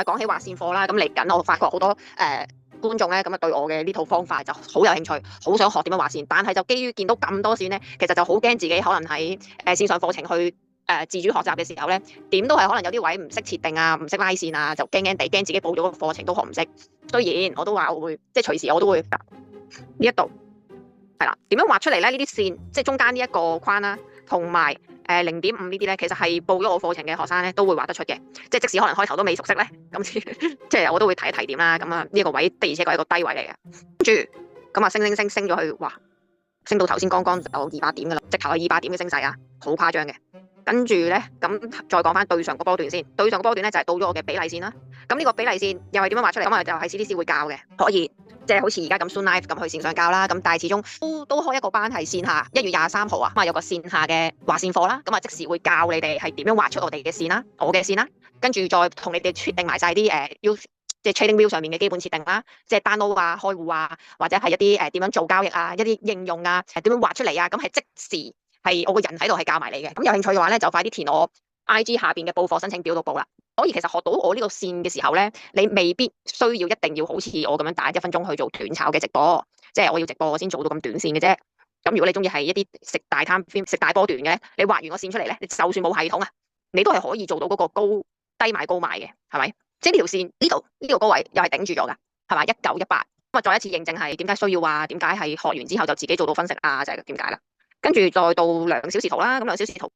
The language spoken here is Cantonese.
講起畫線課啦，咁嚟緊我發覺好多觀眾咧，咁啊對我嘅呢套方法就好有興趣，好想學點樣畫線，但係就基於見到咁多線咧，其實就好驚自己可能喺線上課程去自主學習嘅時候咧，點都係可能有啲位唔識設定啊，唔識拉線啊，就驚驚地，驚自己報咗個課程都學唔識。雖然我都話我會，即係隨時我都會呢一度係啦，點樣畫出嚟咧？呢啲線即係中間呢一個框啦，同埋0.5呢啲咧，其實係報咗我課程嘅學生咧都會畫得出嘅。即使可能開頭都未熟悉咧，咁即係我都會提一提點啦。咁啊呢一個位的而且確係一個低位嚟嘅。跟住咁啊升咗去，哇！升到頭先剛剛就200點噶啦，直頭係200點嘅升勢啊，好誇張嘅。跟住咧，咁再講翻對上個波段先，對上個波段咧就係到咗我嘅比例線啦。咁呢個比例線又係點樣畫出嚟？咁啊就係 CDC 會教嘅，可以即係好似而家咁 Zoom Live 咁去線上教啦。咁但係始終都開一個班係線下1月23號啊，咁啊有個線下嘅畫線課啦。咁啊即時會教你哋係點樣畫出我哋嘅線啦，我嘅線啦。跟住再同你哋設定埋晒啲即係 Trading View 上面嘅基本設定啦，即係 download 啊、開戶啊，或者係一啲點樣做交易啊、一啲應用啊、點樣畫出嚟啊，咁係即時係我個人喺度係教埋你嘅。咁有興趣嘅話咧，就快啲填我 IG 下邊嘅報課申請表度報啦。所以其實學到我呢個線嘅時候咧，你未必需要一定要好似我咁樣打1分鐘去做短炒嘅直播，即係我要直播我先做到咁短線嘅啫。咁如果你中意係一啲食大貪食大波段嘅，你畫完個線出嚟咧，你就算冇系統啊，你都係可以做到嗰個低買高賣嘅，係咪？即係呢條線呢度高位又係頂住咗㗎，係嘛？1918咁啊，再一次認證係點解需要啊？點解係學完之後就自己做到分析啊？就係點解啦。跟住再到2小時圖啦，咁2小時圖